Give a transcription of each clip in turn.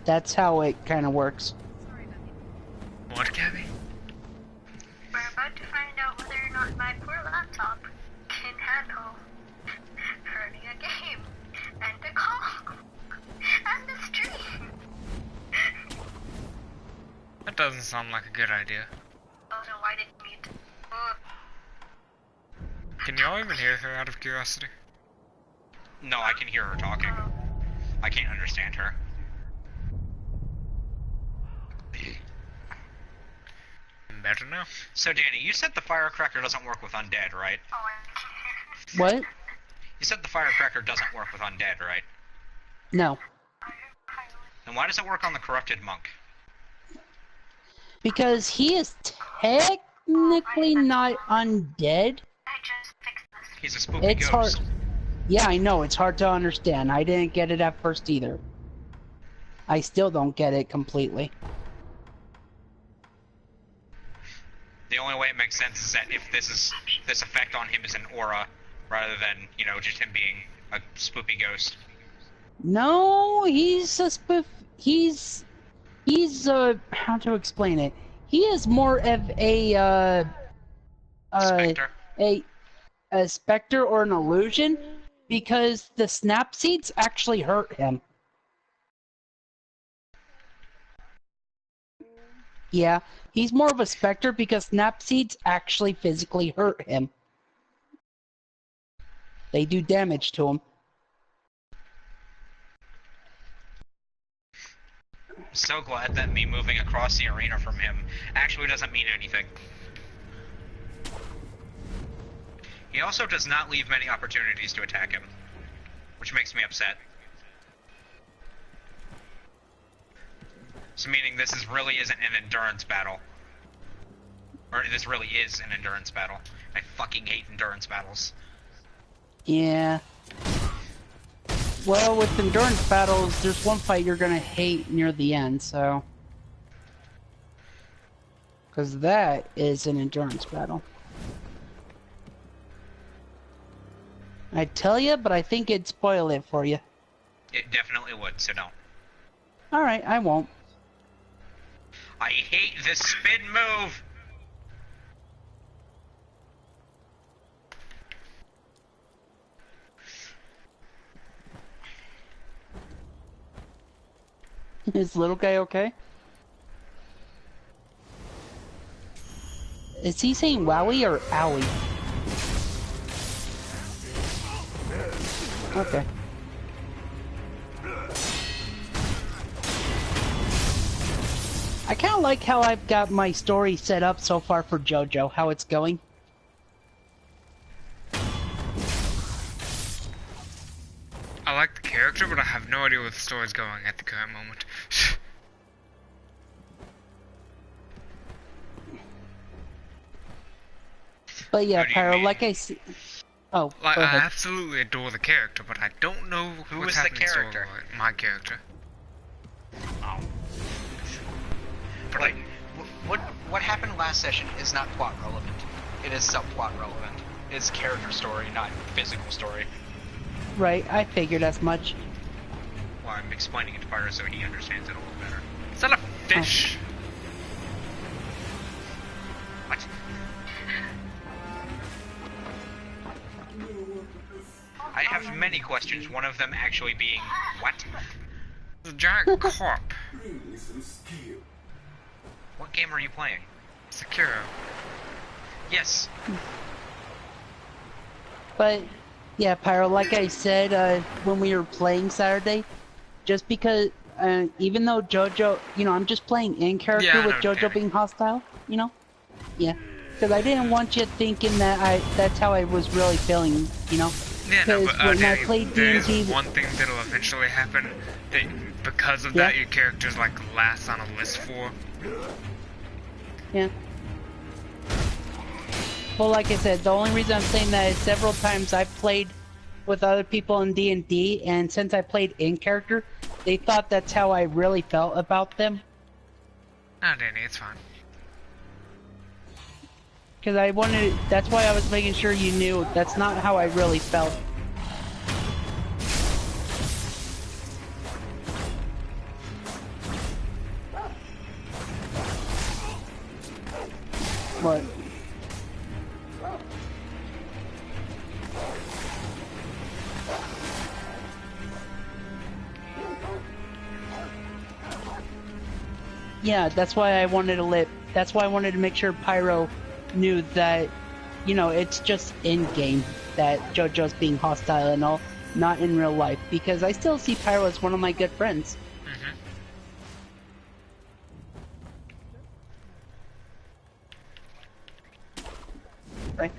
That's how it kind of works. What, Gabby? We're about to find out whether or not my poor laptop can handle running a game, and a call, and a stream. That doesn't sound like a good idea. Oh no, I didn't mute. Can y'all even hear her out of curiosity? No, I can hear her talking. I can't understand her. Better now. So Danny, you said the firecracker doesn't work with undead, right? Oh, I can't. What? You said the firecracker doesn't work with undead, right? No. Then why does it work on the corrupted monk? Because he is technically not undead. I just fixed this. He's a spooky It's ghost. hard. Yeah, I know. It's hard to understand. I didn't get it at first either. I still don't get it completely. The only way it makes sense is that if this effect on him is an aura, rather than, you know, just him being a spooky ghost. No, he's a spoof. He's how to explain it? He is more of a Spectre. a specter or an illusion, because the snap seeds actually hurt him. Yeah, he's more of a specter because snap seeds actually physically hurt him. They do damage to him. I'm so glad that me moving across the arena from him actually doesn't mean anything. He also does not leave many opportunities to attack him, which makes me upset. So meaning this really isn't an endurance battle. Or this really is an endurance battle. I fucking hate endurance battles. Yeah. Well, with endurance battles, there's one fight you're gonna hate near the end, so... Because that is an endurance battle. I'd tell you, but I think it'd spoil it for you. It definitely would, so no. Alright, I won't. I hate this spin move! Is little guy okay? Is he saying wowie or owie? Okay. I kind of like how I've got my story set up so far for JoJo, how it's going. I like the character, but I have no idea where the story's going at the current moment. But yeah, What do you Pyro, mean? like I see... Oh, Like, go I ahead. absolutely adore the character, but I don't know Who what's is the happening character? story-wise. My character. Oh. But like, what happened last session is not plot relevant. It is subplot relevant. It's character story, not physical story. Right, I figured as much. Well, I'm explaining it to Pyro so he understands it a little better. Is that a fish? What? I have many questions, one of them actually being, what? It's a giant carp. What game are you playing? Sekiro. Yes. But, yeah, Pyro, like I said when we were playing Saturday, just because, even though JoJo, you know, I'm just playing in character Yeah, I with know, JoJo Danny. being hostile, you know? Yeah. Because I didn't want you thinking that that's how I was really feeling, you know? Yeah, no, Because but when I Danny, played there's D&D... one thing that'll eventually happen. That because of Yeah. that, your character's like last on a list for. Yeah. Well, like I said, the only reason I'm saying that is several times I've played with other people in D&D, and since I played in character, they thought that's how I really felt about them. Ah, Danny, it's fine. Because I wanted, that's why I was making sure you knew that's not how I really felt. What? Yeah, that's why I wanted to that's why I wanted to make sure Pyro knew that, you know, it's just in-game that JoJo's being hostile and all, not in real life, because I still see Pyro as one of my good friends. Mm-hmm. Right?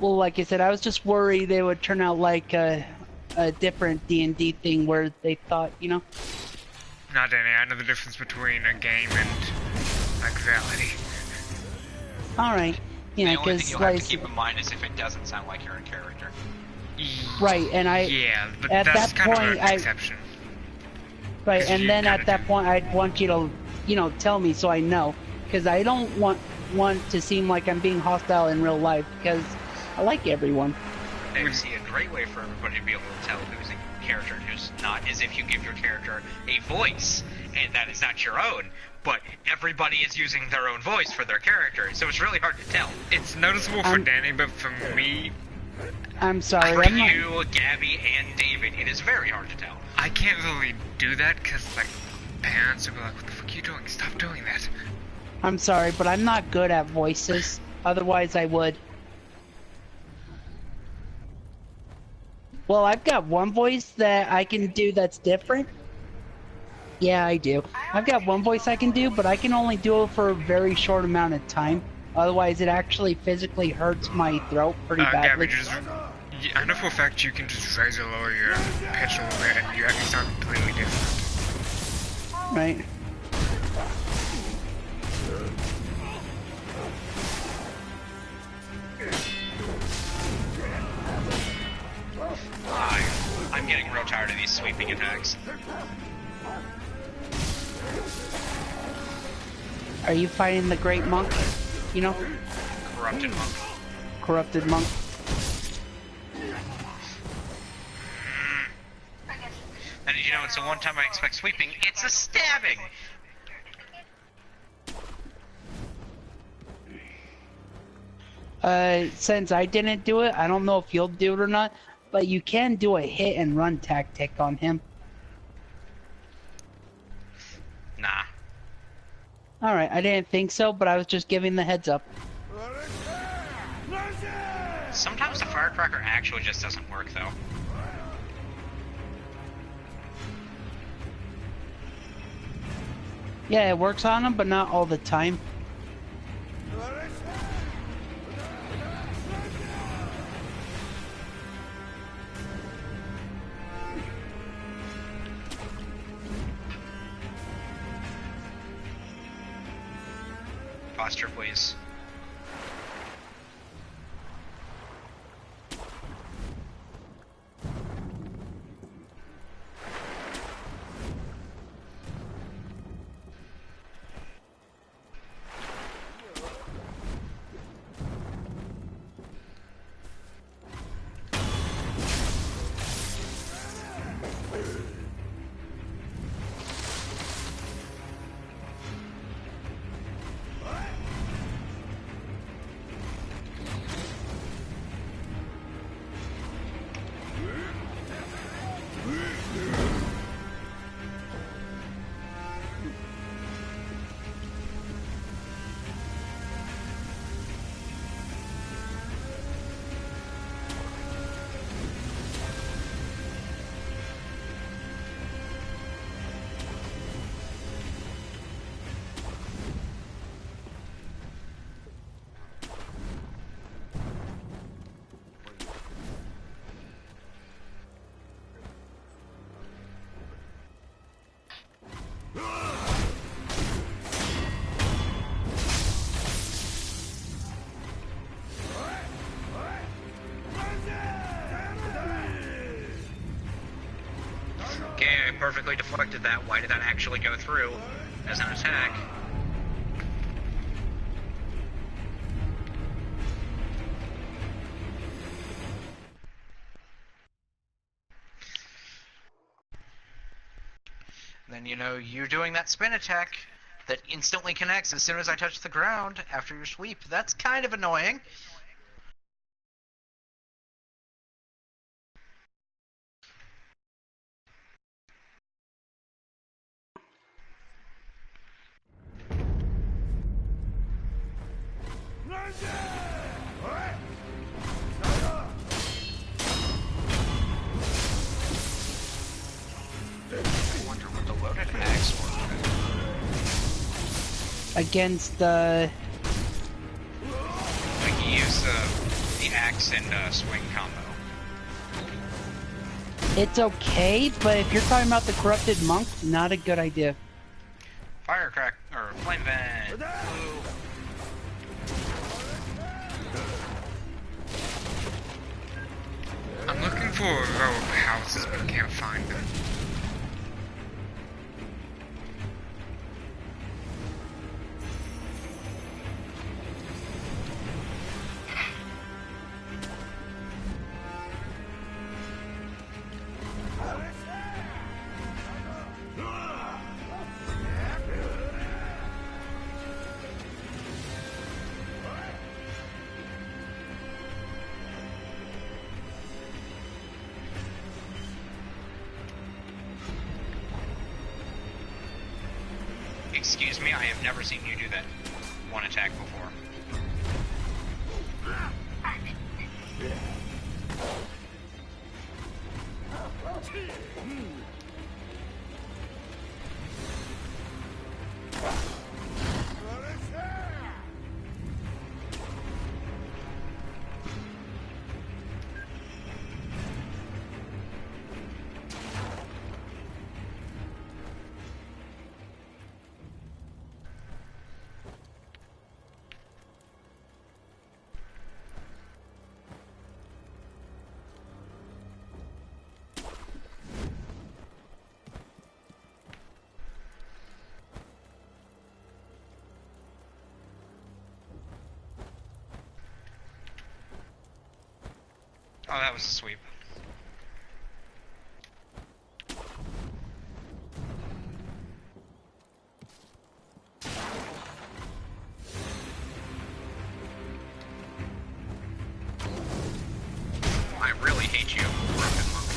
Well, like I said, I was just worried they would turn out like a different D&D thing where they thought, you know. Not any. I know the difference between a game and like reality. All right, yeah, The only thing because you'll like have to keep in mind is if it doesn't sound like you're in character. right, and Yeah, but at that's that kind of point, an exception. right, 'Cause and you then kinda at that do. point, I'd want you to, you know, tell me so I know, because I don't want to seem like I'm being hostile in real life, because I like everyone. They see a great way for everybody to be able to tell who's in character and who's not is if you give your character a voice, and that is not your own, but everybody is using their own voice for their character, so it's really hard to tell. It's noticeable for Danny, but for me, I'm sorry, For I'm not. you, Gabby, and David, it is very hard to tell. I can't really do that because like parents will be like, "What the fuck are you doing? Stop doing that." I'm sorry, but I'm not good at voices. Otherwise, I would. Well, I've got one voice that I can do that's different. Yeah, I do. I've got one voice I can do, but I can only do it for a very short amount of time. Otherwise, it actually physically hurts my throat pretty badly. Gabby, I know for a fact you can just raise or lower your pitch a little bit, and you actually sound completely different. Right. I'm getting real tired of these sweeping attacks. Are you fighting the great monk? You know? Corrupted monk. Corrupted monk. And you know, it's the one time I expect sweeping, it's a stabbing! Since I didn't do it, I don't know if you'll do it or not, but you can do a hit and run tactic on him. Nah. Alright, I didn't think so, but I was just giving the heads up. Sometimes the firecracker actually just doesn't work, though. Yeah, it works on him, but not all the time. Posture, please. Okay, I perfectly deflected that. Why did that actually go through as an attack? Then, you know, you doing that spin attack that instantly connects as soon as I touch the ground after your sweep. That's kind of annoying. I wonder what the loaded axe were. Against the... We can use the axe and swing combo. It's okay, but if you're talking about the corrupted monk, not a good idea. Firecrack or flame vent. I'm looking for a row of houses, but can't find them. Excuse me, I have never seen you do that one attack before. Oh, that was a sweep. I really hate you, Broken Monk.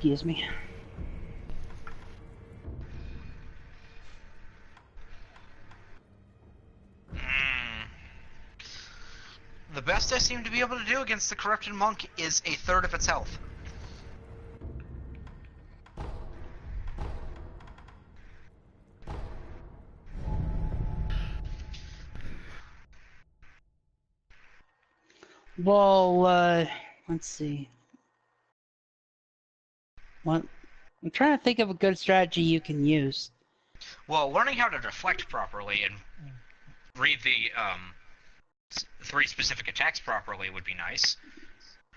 Excuse me. The best I seem to be able to do against the Corrupted Monk is a third of its health. Well, let's see. What? I'm trying to think of a good strategy you can use. Well, learning how to deflect properly and read the 3 specific attacks properly would be nice.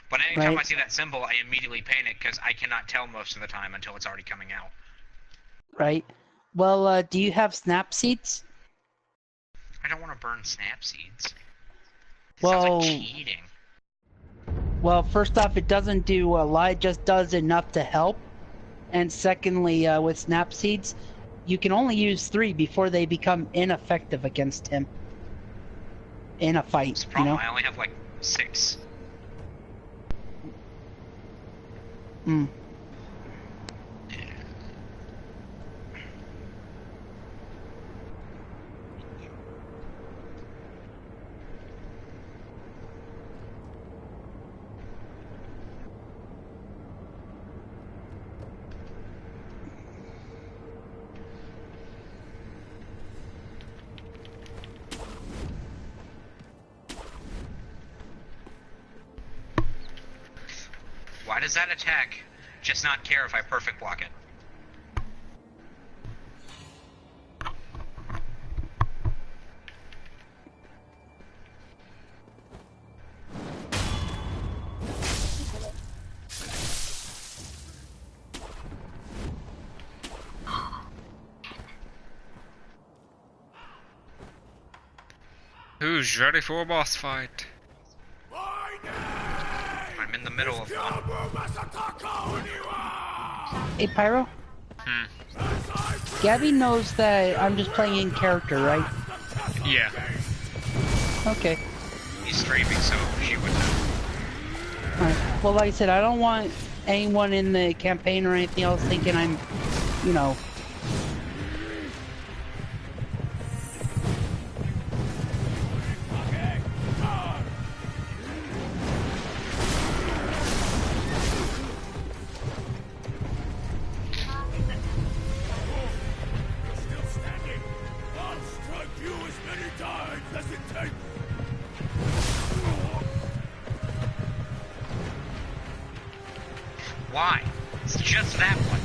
But anytime Right. I see that symbol, I immediately panic because I cannot tell most of the time until it's already coming out. right? Well, do you have snap seeds? I don't want to burn snap seeds. It Well, sounds like cheating. well, first off, it doesn't do a lot. It just does enough to help. And secondly, with snap seeds, you can only use 3 before they become ineffective against him in a fight. It's a problem. I only have like 6. Hmm. Why does that attack just not care if I perfect block it? Who's ready for a boss fight? I'm in the middle of one. Hey, Pyro? Gabby knows that I'm just playing in character, right? Yeah. Okay. He's streaming, so she would know. Alright. Well, like I said, I don't want anyone in the campaign or anything else thinking I'm, you know... Why? It's just that one.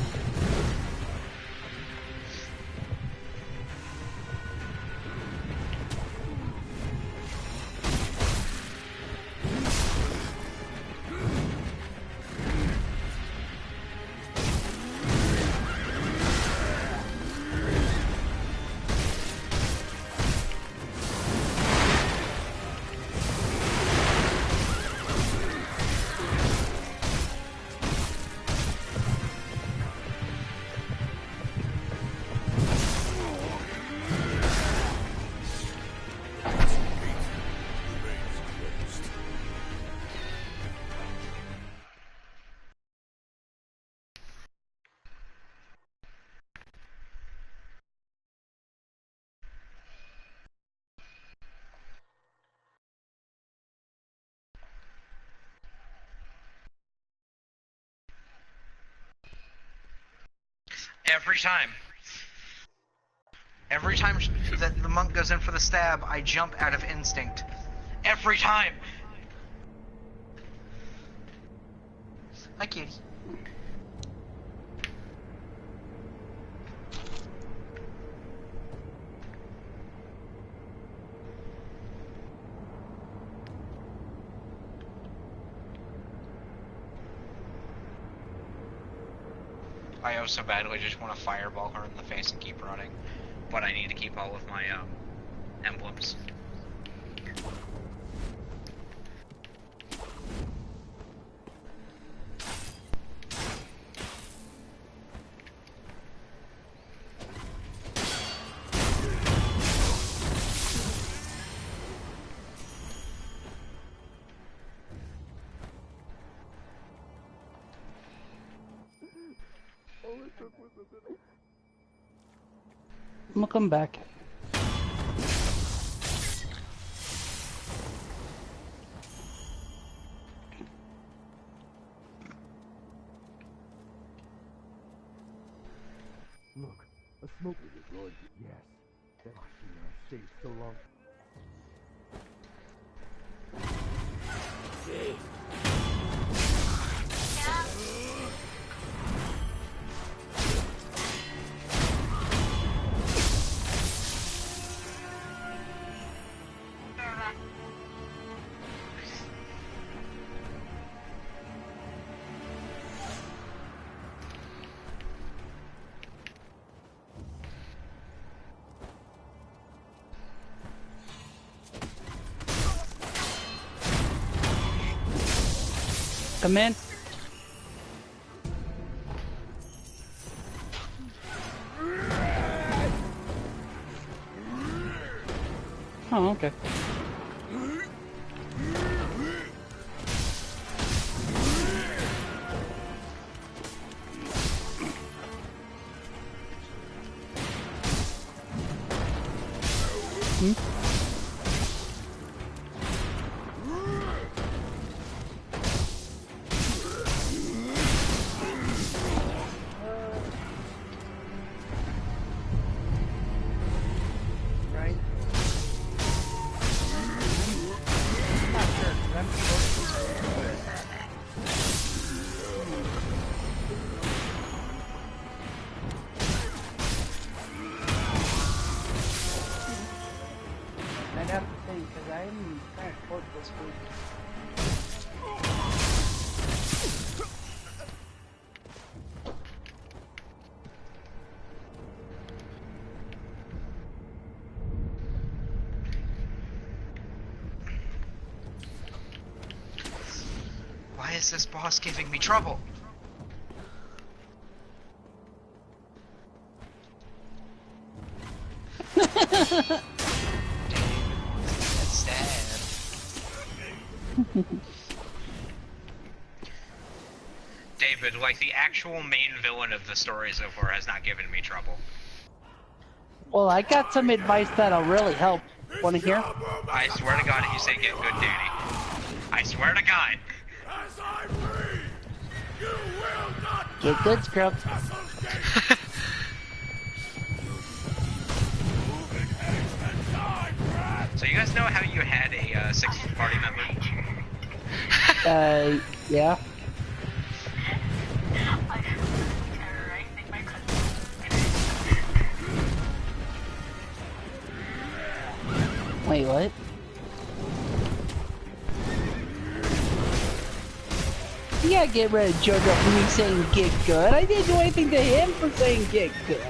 Every time that the monk goes in for the stab, I jump out of instinct. Every time! Hi, kitty. I so badly just want to fireball her in the face and keep running. But I need to keep all of my, emblems. I'm gonna come back. Look, a smoker is going to... Yes. That machine I saved so long. come in. Oh, okay. Hmm? Right. Not sure, 'cause I'm supposed to. I'd have to think, because I'm kind of close this week. Why is this boss giving me trouble? That's sad. David, like the actual main villain of the story so far has not given me trouble. Well, I got some advice that'll really help. Want to hear? I swear to God, if you say get good, Danny. I swear to God. As I breathe, you will not Get good, scrub. So you guys know how you had a sixth party member? Yeah. I am terrorizing my cousin. Wait, what? You gotta get rid of JoJo for me saying get good. I didn't do anything to him for saying get good.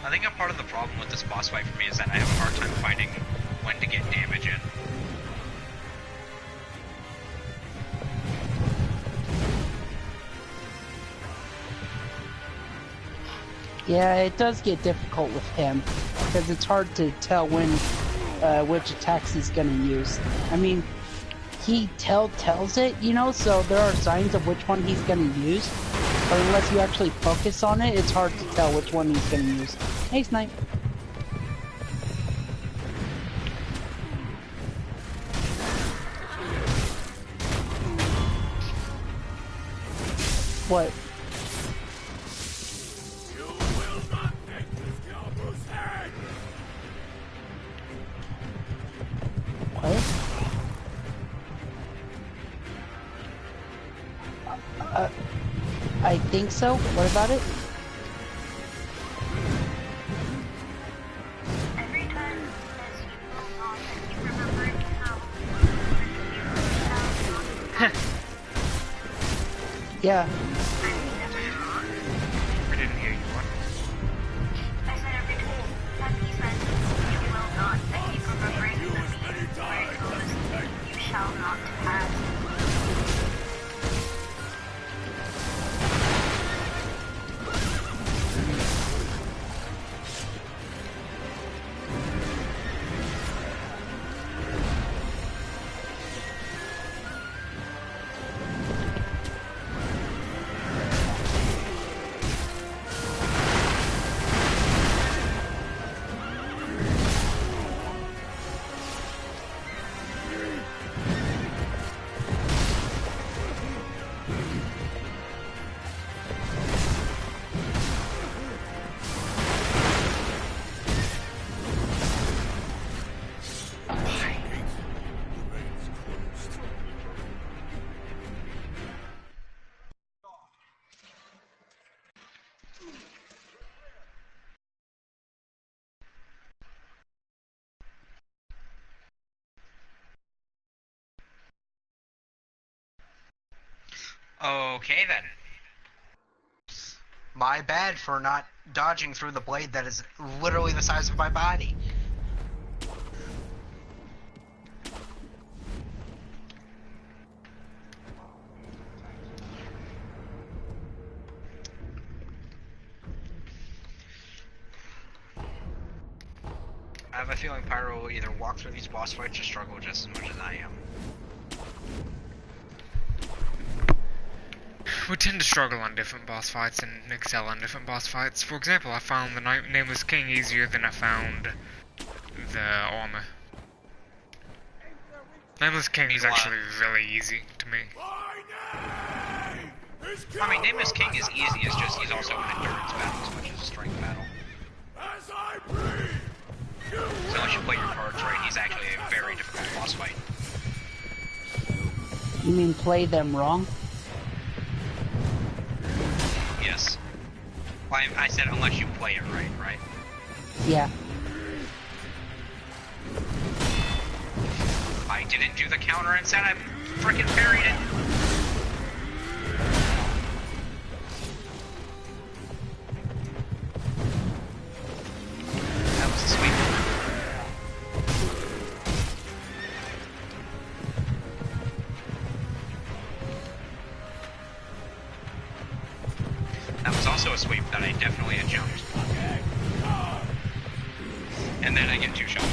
I think a part of the problem with this boss fight for me is that I have a hard time finding when to get damage in. Yeah, it does get difficult with him because it's hard to tell when which attacks he's gonna use. I mean, he tells it, you know, so there are signs of which one he's gonna use. But unless you actually focus on it, it's hard to tell which one he's gonna use. Hey, Snipe. What? You will not take this Galboo's head! What? I think so. What about it? Every time he says you will not, I keep remembering how Yeah. I didn't hear you. What? I said every time he says you will not, I keep remembering the meme where he goes, you shall not pass. Okay then. My bad for not dodging through the blade that is literally the size of my body. I have a feeling Pyro will either walk through these boss fights or struggle just as much as I am. We tend to struggle on different boss fights and excel on different boss fights. For example, I found the Nameless King easier than I found the armor. Nameless King is actually really easy to me. I mean, Nameless King is easy, it's just he's also an endurance battle as much as a strength battle. So unless you play your cards right, he's actually a very difficult boss fight. You mean play them wrong? Yes. Well, I said unless you play it right, right? Yeah. I didn't do the counter and said I frickin' parried it. That was a sweep. That was also a sweep that I definitely had jumped. And then I get 2 shots.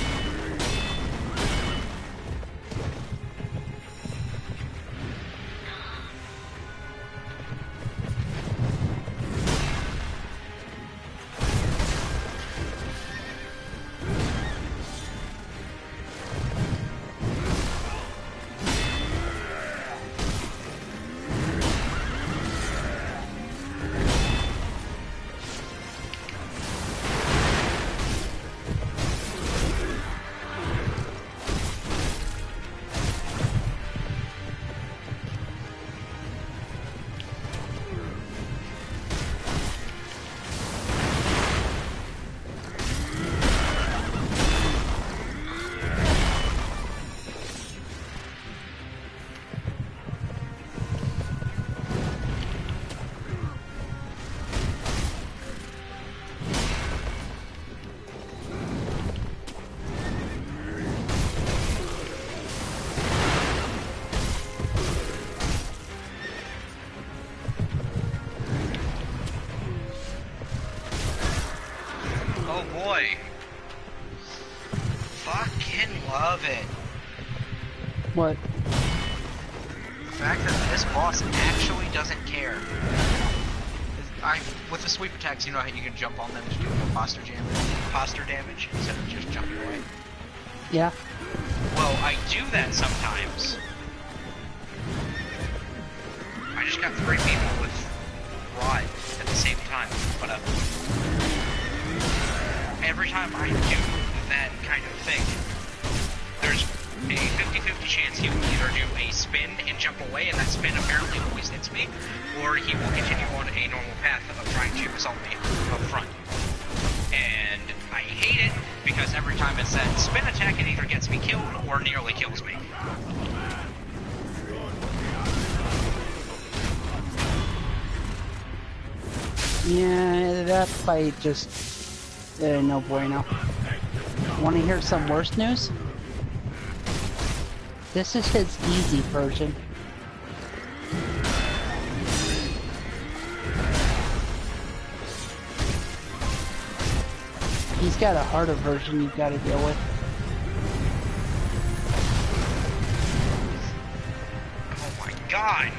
Oh boy. Fucking love it. What? The fact that this boss actually doesn't care. With the sweep attacks, you know how you can jump on them to do posture damage instead of just jumping away? Yeah. Well, I do that sometimes. I just got 3 people with rod at the same time, but every time I do that kind of thing, there's a 50-50 chance he will either do a spin and jump away, and that spin apparently always hits me, or he will continue on a normal path of trying to assault me up front. And I hate it, because every time it's that spin attack, it either gets me killed or nearly kills me. Yeah, that fight just... no bueno. Want to hear some worse news? This is his easy version. He's got a harder version you've got to deal with. Oh my god!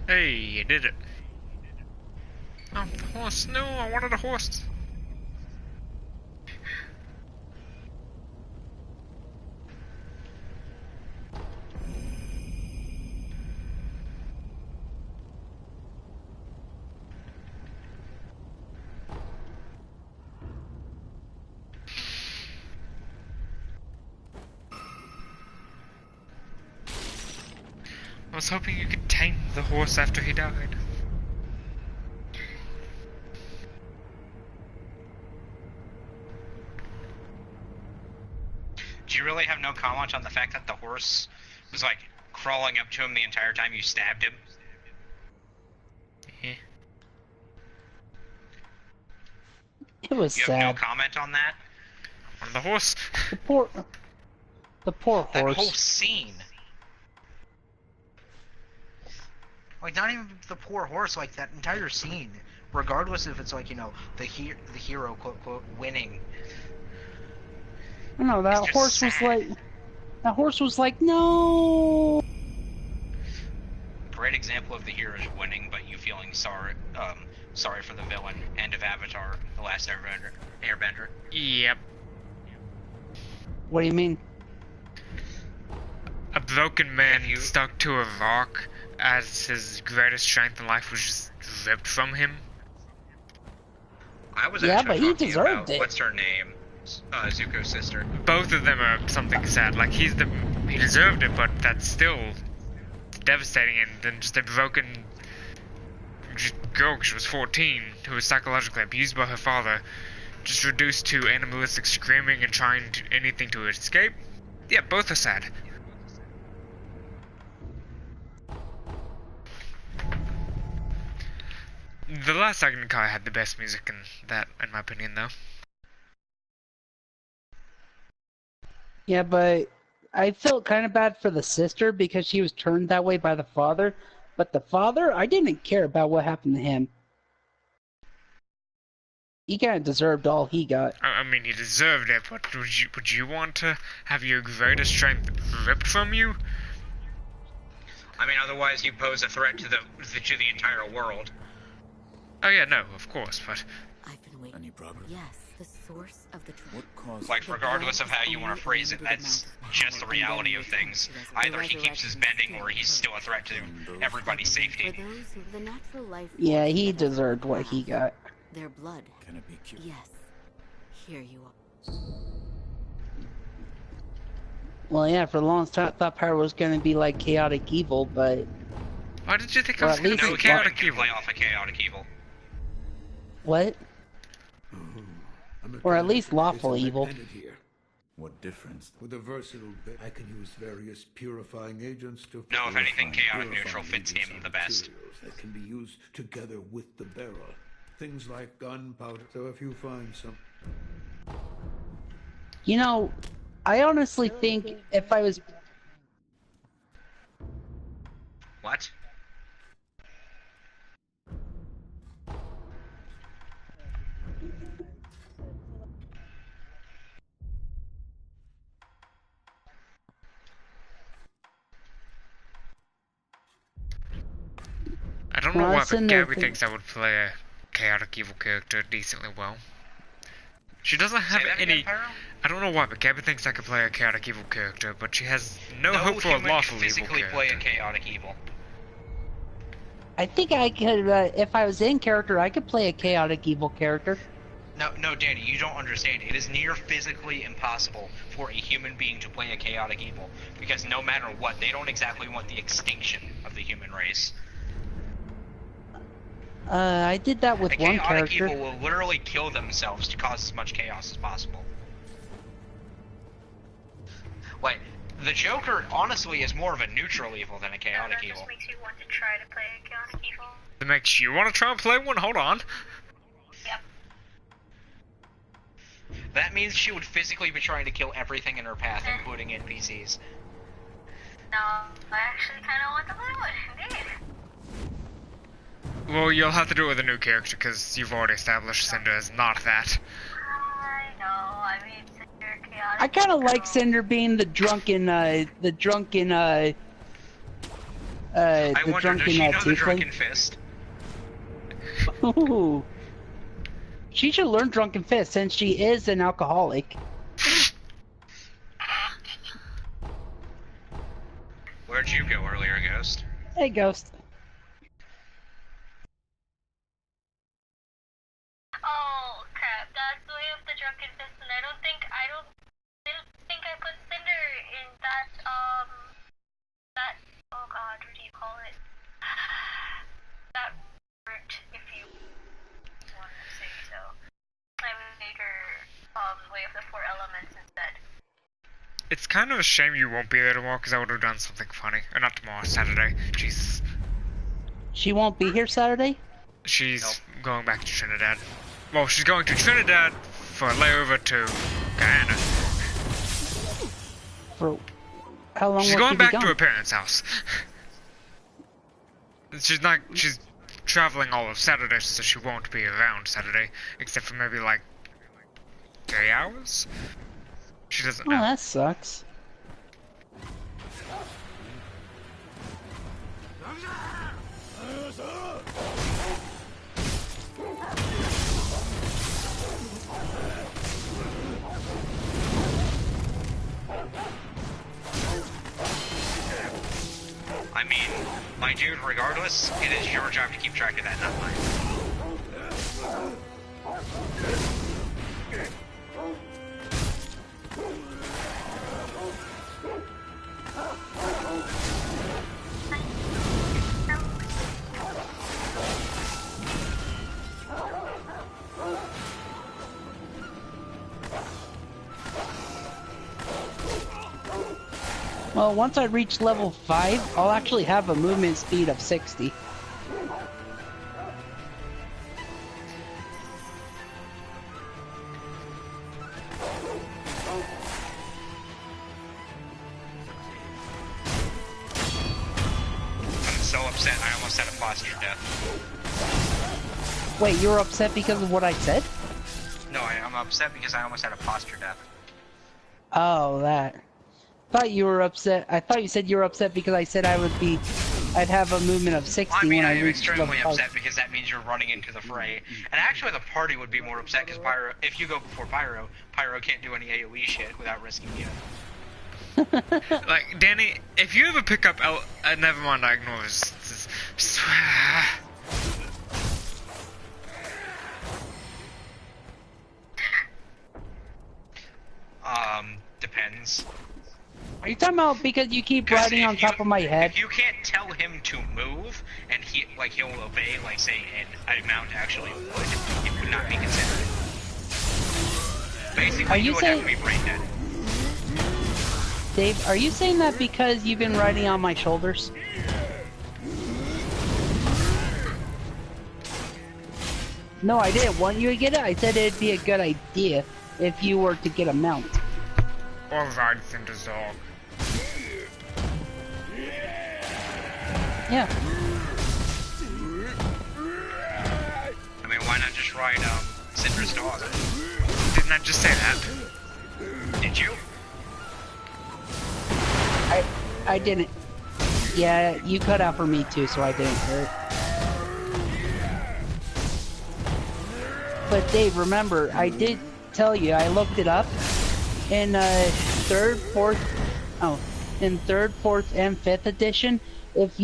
Hey, you did it. Oh, the horse. No, I wanted a horse. I was hoping you could tame the horse after he died. Do you really have no comment on the fact that the horse was like crawling up to him the entire time you stabbed him? Yeah. It was You have no sad. comment on that? On the horse. The poor That horse. whole scene. Like, not even the poor horse, like, that entire scene. Regardless if it's, like, you know, the hero, quote-quote, winning. I don't know, that just horse was sad. like... That horse was like, no! Great example of the heroes winning, but you feeling sorry for the villain. End of Avatar, The Last Airbender. Yep. What do you mean? A broken man If you- stuck to a rock as his greatest strength in life was just ripped from him. I was Yeah, actually but he talking deserved about, it. what's her name? Zuko's sister. Both of them are something sad. Like, he deserved it, but that's still devastating. And then just a broken girl, she was 14, who was psychologically abused by her father, just reduced to animalistic screaming and trying anything to escape. Yeah, both are sad. The last Kai had the best music in that, in my opinion, though. Yeah, but I felt kind of bad for the sister because she was turned that way by the father. But the father, I didn't care about what happened to him. He kind of deserved all he got. I mean, he deserved it, but would you want to have your greatest strength ripped from you? I mean, otherwise you pose a threat to the entire world. Oh yeah, no, of course, but I've been waiting. Any progress? Yes, the source of the trouble. What caused Like, regardless of how you want to phrase it, that's just the reality of things. Either he keeps his bending or he's still a threat to everybody's For safety. those who the natural life Yeah, force he that deserved what have, he got. Their blood. Can it be cured? Yes. Here you are. Well, yeah, for the longest time I thought Pyro was going to be like chaotic evil, but... why did you think Well, I was at gonna least do No it's human chaotic can evil? play off a chaotic evil. What? Or at least lawful evil. Here. What difference? With a versatile bit, I can use various purifying agents to... No, if anything, chaotic Purifying neutral fits agents him are the best. materials that can be used together with the barrel. Things like gunpowder. So if you find some... You know, I honestly think if I was... What? I don't know Well, why, that's but in there Gabby for- thinks I would play a chaotic evil character decently well. She doesn't have Say that any... again, Pyro? I don't know why, but Gabby thinks I could play a chaotic evil character, but she has no hope for a human lawful can evil physically character. play a chaotic evil. I think I could, if I was in character, I could play a chaotic evil character. No, Danny, you don't understand. It is near physically impossible for a human being to play a chaotic evil, because no matter what, they don't exactly want the extinction of the human race. I did that with A one chaotic character. evil will literally kill themselves to cause as much chaos as possible. Like, the Joker, honestly, is more of a neutral evil than a chaotic that evil. just makes you want to try to play a chaotic evil. That makes you want to try and play one? Hold on. Yep. That means she would physically be trying to kill everything in her path, including NPCs. No, I actually kind of want to play one, indeed. Well, you'll have to do it with a new character, because you've already established Cinder as not that. I know, I mean, you're chaotic. I kind of like Cinder being the drunken I the wonder, drunken does she know the tiefling. drunken fist? Ooh. She should learn Drunken Fist since she is an alcoholic. Where'd you go earlier, Ghost? Hey, Ghost. Oh crap, that's the way of the drunken fist, and I don't think I put Cinder in that oh god, what do you call it? That route, if you want to say so. I made her way of the four elements instead. It's kind of a shame you won't be there tomorrow because I would have done something funny. Or not tomorrow, Saturday. Jesus. She won't be here Saturday? She's going back to Trinidad. Well, she's going to Trinidad for a layover to Guyana. For how long She's will going she be back gone? to her parents' house. She's traveling all of Saturday, so she won't be around Saturday, except for maybe like 3 hours? She doesn't Oh, know. that sucks. I mean, my dude, regardless, it is your job to keep track of that, not mine. Well, once I reach level 5, I'll actually have a movement speed of 60. I'm so upset, I almost had a posture death. Wait, you were upset because of what I said? No, I'm upset because I almost had a posture death. Oh, that. Thought you were upset. I thought you said you were upset because I said I'd have a movement of 60 I mean, when I I'm reached level extremely 5. upset because that means you're running into the fray. And actually, the party would be more upset because Pyro, if you go before Pyro, Pyro can't do any AoE shit without risking you. Like, Danny, if you ever pick up never mind, I ignore this. Depends. Are you talking about because you keep riding on top of my head? If you can't tell him to move, and he'll obey, like say a mount actually would, it would not be considered. Basically, Are you would saying- have to be brain dead. Dave, are you saying that because you've been riding on my shoulders? No, I didn't want you to get it. I said it'd be a good idea if you were to get a mount. Or ride Cinder's dog. Yeah. I mean, why not just ride Cinder's dog? Didn't I just say that? Did you? I didn't. Yeah, you cut out for me too, so I didn't hear it. But Dave, remember, I did tell you, I looked it up. In third, fourth, and 5th edition, if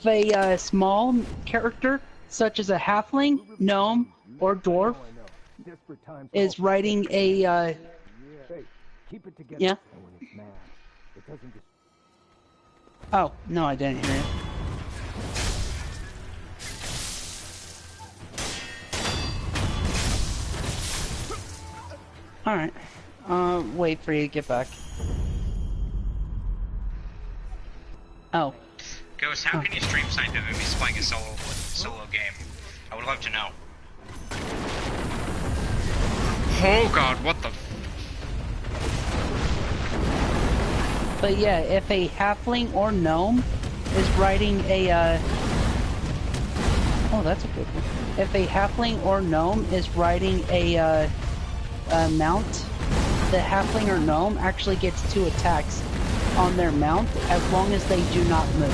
a small character such as a halfling, gnome, or dwarf is riding a Hey, keep it together. yeah. And when it's mad, it doesn't just... Oh no, I didn't hear it. All right. Wait for you to get back. Oh. Ghost, how can you stream scientifically spying a solo game? I would love to know. Oh god, what the But yeah, if a halfling or gnome is riding a oh, that's a good one. If a halfling or gnome is riding a mount, the halfling or gnome actually gets 2 attacks on their mount as long as they do not move.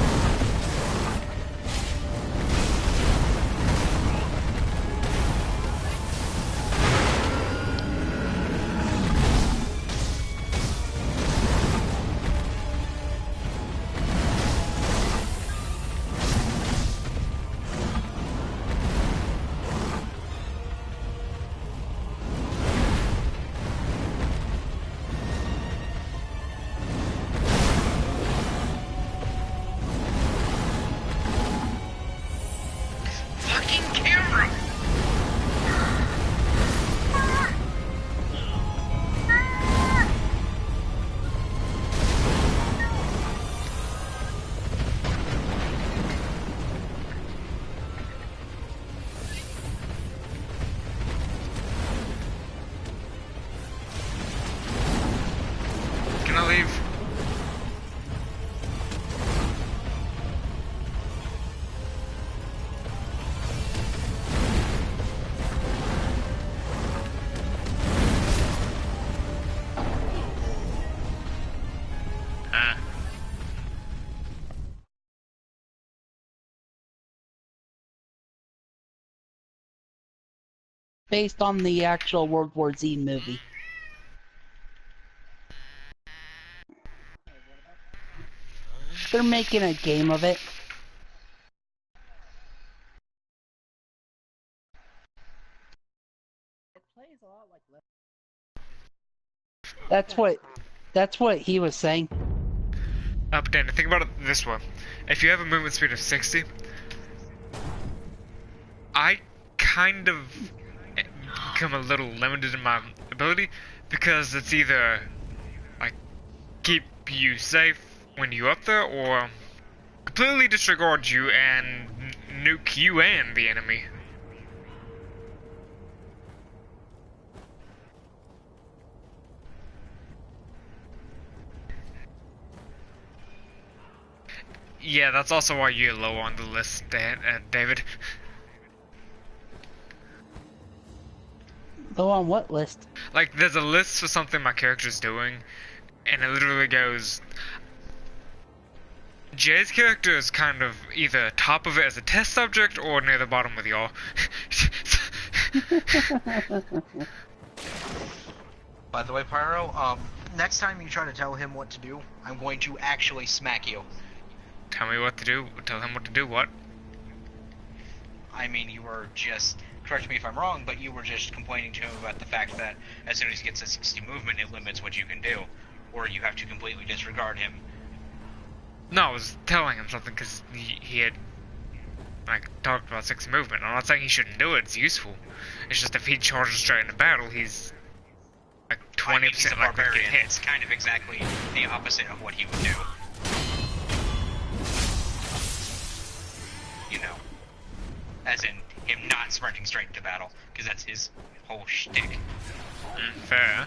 based on the actual World War Z movie. They're making a game of it. That's what he was saying. But then, think about it this way. If you have a movement speed of 60, I kind of become a little limited in my ability because it's either like keep you safe when you're up there or completely disregard you and nuke you and the enemy. Yeah, that's also why you're low on the list, David. Low on what list? Like, there's a list for something my character's doing, and it literally goes... Jay's character is kind of either top of it as a test subject or near the bottom with y'all. By the way, Pyro, next time you try to tell him what to do, I'm going to actually smack you. Tell me what to do. Tell him what to do. What? I mean, you were just... Correct me if I'm wrong, but you were just complaining to him about the fact that as soon as he gets a 60 movement, it limits what you can do. Or you have to completely disregard him. No, I was telling him something because he had, like, talked about 60 movement. I'm not saying he shouldn't do it. It's useful. It's just if he charges straight into battle, he's, like, 20% likely to get hit. It's kind of exactly the opposite of what he would do. You know, as in him not sprinting straight into battle, because that's his whole shtick. Fair.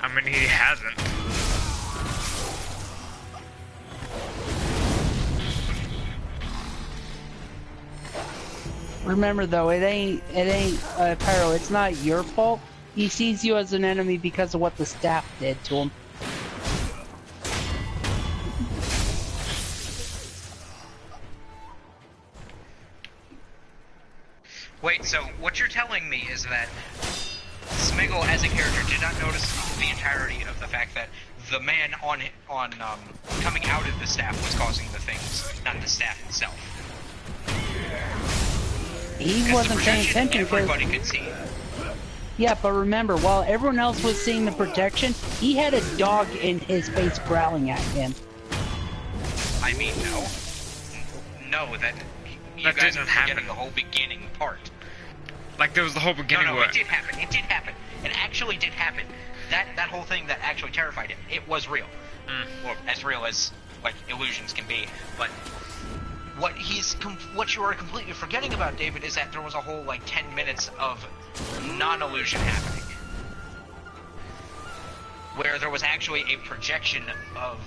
I mean, he hasn't. Remember though, it ain't Pyro, it's not your fault. He sees you as an enemy because of what the staff did to him. Wait, so what you're telling me is that Smiggle as a character did not notice the entirety of the fact that the man on coming out of the staff was causing the things, not the staff itself. He wasn't paying attention because everybody could see. Yeah, but remember, while everyone else was seeing the protection, he had a dog in his face growling at him. I mean, no, that you That guys didn't are forgetting happen. the whole beginning part. Like, there was the whole beginning No, where... it did happen. It did happen. It actually did happen. That whole thing that actually terrified him, it was real. Well, as real as, like, illusions can be. But what you are completely forgetting about, David, is that there was a whole, like, 10 minutes of non-illusion happening. Where there was actually a projection of...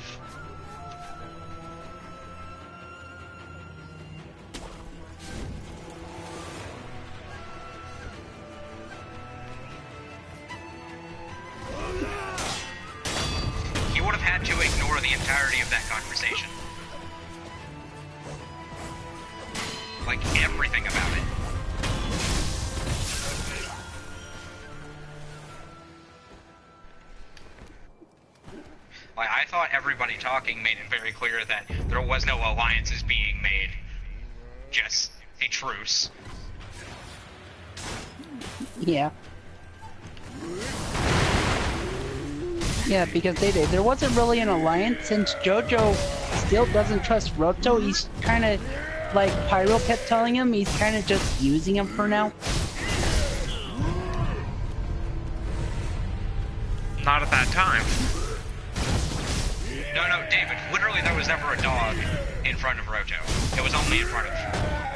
He would have had to ignore the entirety of that conversation. Like, everything about it. Like, I thought everybody talking made it very clear that there was no alliances being made. Just a truce. Yeah. Yeah, because they did. There wasn't really an alliance since JoJo still doesn't trust Roto. He's kind of, like Pyro kept telling him, he's kind of just using him for now. Not at that time. No, David. Literally, there was never a dog in front of Roto. It was only in front of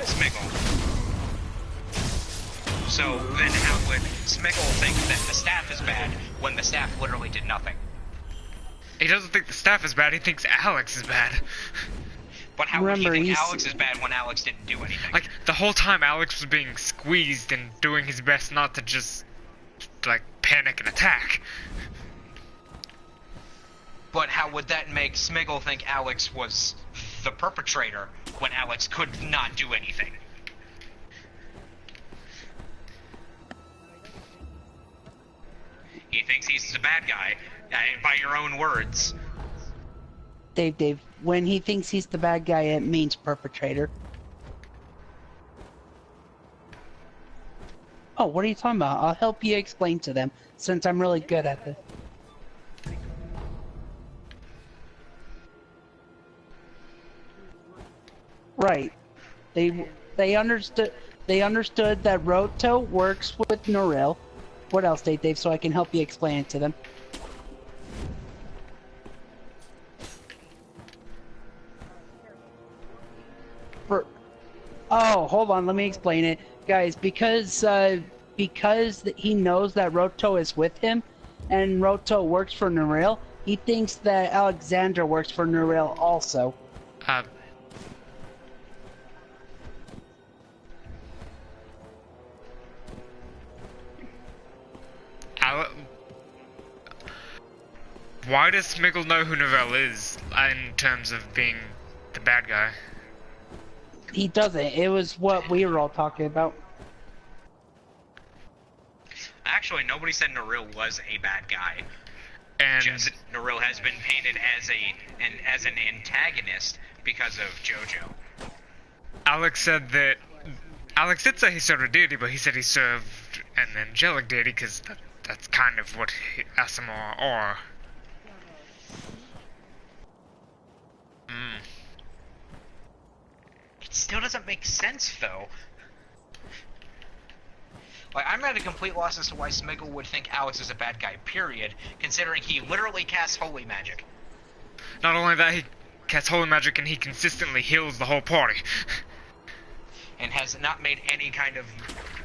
Smiggle. So then how would Smiggle think that the staff is bad when the staff literally did nothing? He doesn't think the staff is bad, he thinks Alex is bad. But how would he Remember, think Alex is bad when Alex didn't do anything? Like, the whole time Alex was being squeezed and doing his best not to just, like, panic and attack. But how would that make Smiggle think Alex was the perpetrator when Alex could not do anything. He thinks he's the bad guy, by your own words. Dave, when he thinks he's the bad guy, it means perpetrator. Oh, what are you talking about? I'll help you explain to them, since I'm really good at this. Right. They understood that Roto works with Noril. What else, Dave, so I can help you explain it to them? Oh, hold on, let me explain it. Guys, because he knows that Roto is with him, and Roto works for Noril, he thinks that Alexander works for Noril also. Why does Smiggle know who Novell is, in terms of being the bad guy? He doesn't. It was what we were all talking about. Actually, nobody said Noril was a bad guy. And just Noril has been painted as an antagonist because of JoJo. Alex did say he served a deity, but he said he served an angelic deity because that's kind of what SMR are. It still doesn't make sense, though. Like, I'm at a complete loss as to why Smiggle would think Alex is a bad guy, period, considering he literally casts holy magic. Not only that, he casts holy magic and he consistently heals the whole party. And has not made any kind of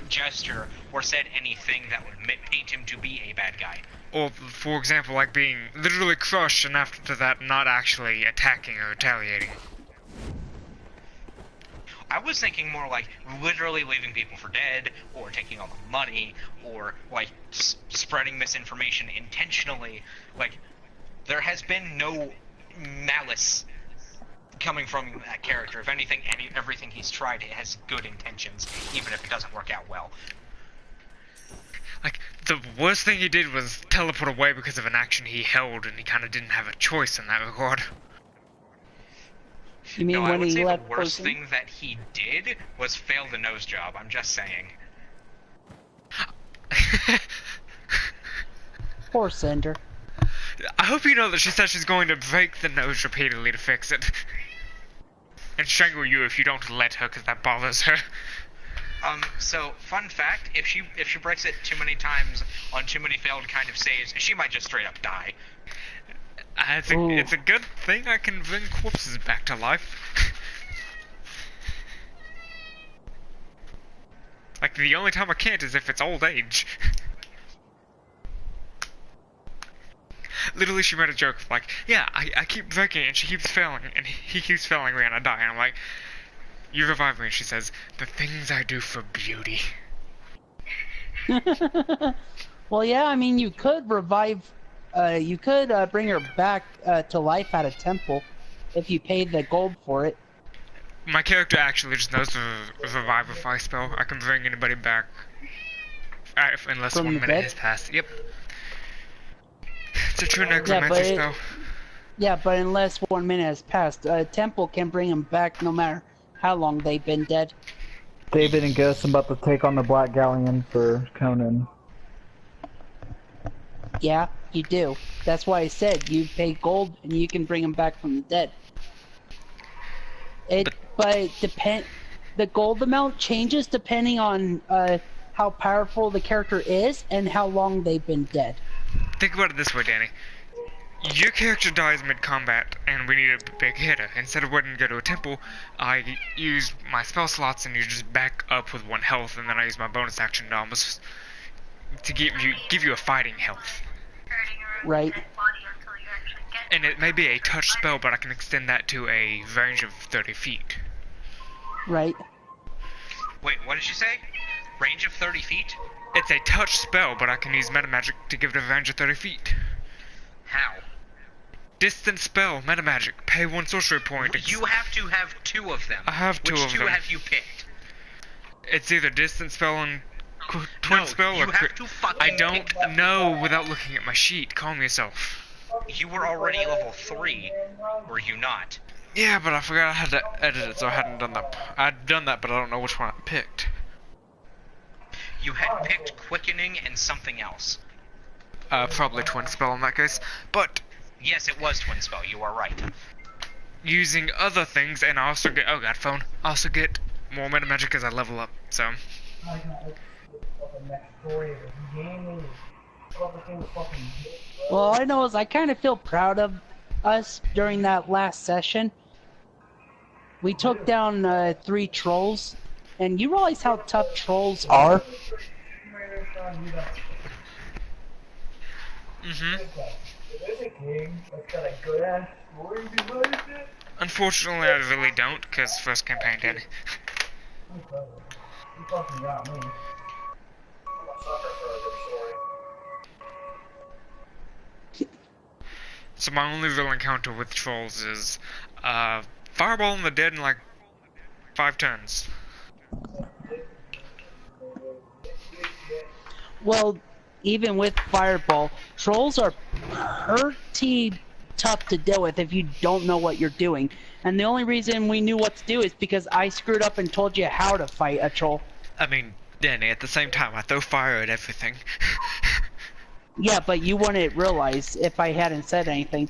gesture or said anything that would paint him to be a bad guy. Or, for example, like being literally crushed and after that not actually attacking or retaliating. I was thinking more like literally leaving people for dead, or taking all the money, or like spreading misinformation intentionally. Like, there has been no malice coming from that character. If anything, everything he's tried has good intentions, even if it doesn't work out well. Like, the worst thing he did was teleport away because of an action he held, and he kind of didn't have a choice in that regard. You mean no, when I would he say left the worst person? thing that he did was fail the nose job. I'm just saying. Poor Cinder. I hope you know that she said she's going to break the nose repeatedly to fix it. And strangle you if you don't let her, because that bothers her. So, fun fact, if she breaks it too many times on too many failed kind of saves, she might just straight up die. I think it's a good thing I can bring corpses back to life. Like, the only time I can't is if it's old age. Literally, she made a joke of like, yeah, I keep breaking it and she keeps failing, and he keeps failing me and I die. And I'm like, you revive me, and she says, the things I do for beauty. Well, yeah, I mean, you could revive, you could bring her back to life at a temple if you paid the gold for it. My character actually just knows the revivify spell. I can bring anybody back unless From 1 the minute dead? has passed. Yep. It's a true necromancer spell. Yeah, but unless 1 minute has passed, a temple can bring them back no matter how long they've been dead. David and Gus about to take on the Black Galleon for Conan. Yeah, you do. That's why I said you pay gold and you can bring them back from the dead. The gold amount changes depending on how powerful the character is and how long they've been dead. Think about it this way, Danny. Your character dies mid-combat, and we need a big hitter. Instead of waiting to go to a temple, I use my spell slots, and you just back up with 1 health, and then I use my bonus action to almost to give you a fighting health. Right. And it may be a touch spell, but I can extend that to a range of 30 feet. Right. Wait, what did you say? Range of 30 feet? It's a touch spell, but I can use meta magic to give it a range of 30 feet. How? Distant spell, meta magic. Pay 1 sorcery point. You have to have 2 of them. I have 2 of them. Which 2 have you picked? It's either distant spell and twin spell you or have to fucking I don't pick them. know without looking at my sheet. Calm yourself. You were already level 3, were you not? Yeah, but I forgot I had to edit it, so I hadn't done that. I'd done that, but I don't know which one I picked. You had picked quickening and something else. Probably twin spell in that case. But Yes, it was twin spell, you are right. using other things, and I also get, oh god, phone. I also get more meta magic as I level up, so. Well, all I know is I kind of feel proud of us during that last session. We took down 3 trolls, and you realize how tough trolls are? Unfortunately, I really don't, because first campaign did. So my only real encounter with trolls is, fireballing the dead in like 5 turns. Well, even with Fireball, trolls are pretty tough to deal with if you don't know what you're doing. And the only reason we knew what to do is because I screwed up and told you how to fight a troll. I mean, Danny, at the same time, I throw fire at everything. Yeah, but you wouldn't realize if I hadn't said anything.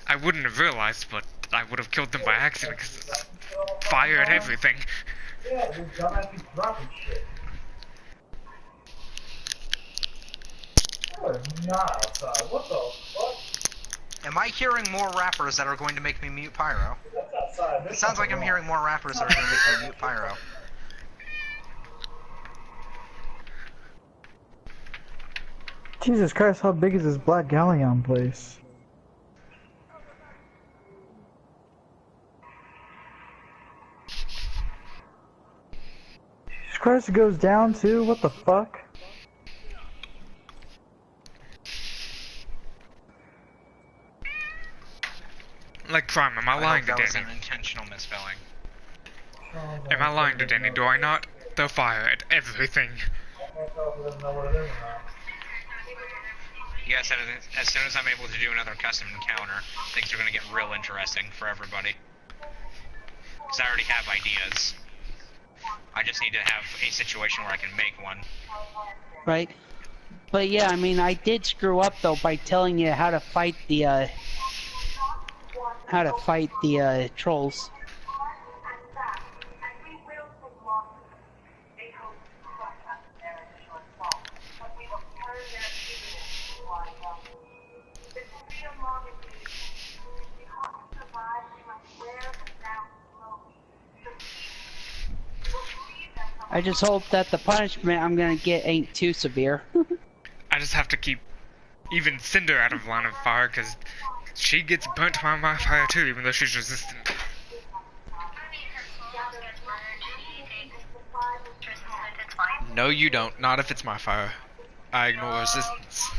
I wouldn't have realized, but I would have killed them by accident, because fire at everything. Yeah, this dumbass keeps dropping shit. Not outside. What the fuck? Am I hearing more rappers that are going to make me mute Pyro? That's outside. It sounds like I'm hearing more rappers that are going to make me mute Pyro. Jesus Christ, how big is this Black Galleon place? Jesus Christ, it goes down too? What the fuck? Like Prime, am I lying to That was Danny? an intentional misspelling. Am I lying to Danny? Do I not throw fire at everything? Yes, as soon as I'm able to do another custom encounter, things are going to get real interesting for everybody. Because I already have ideas. I just need to have a situation where I can make one. Right? But yeah, I mean, I did screw up though by telling you how to fight the trolls. I just hope that the punishment I'm gonna get ain't too severe. I just have to keep even Cinder out of line of fire, because she gets burnt by my fire too, even though she's resistant. No, you don't. Not if it's my fire. I ignore resistance.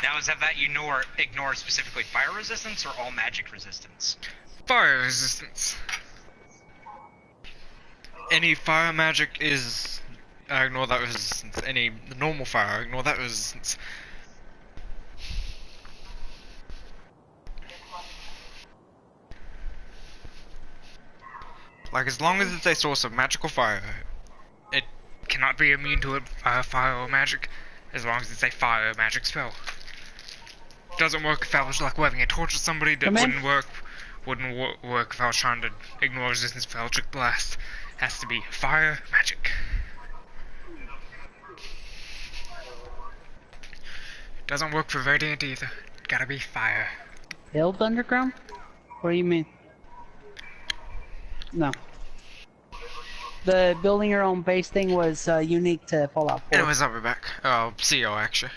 Now, is that you ignore specifically fire resistance or all magic resistance? Fire resistance. Any fire magic is... I ignore that resistance. Any normal fire, I ignore that resistance. Like, as long as it's a source of magical fire, it cannot be immune to fire or magic, as long as it's a fire magic spell. Doesn't work if I was like waving a torch at somebody. That wouldn't work. Wouldn't work if I was trying to ignore resistance for Eldritch Blast. Has to be fire magic. Doesn't work for Radiant either. Gotta be fire. Build underground? What do you mean? No. The building your own base thing was unique to Fallout 4. Anyways, I'll be back. Oh, CO actually.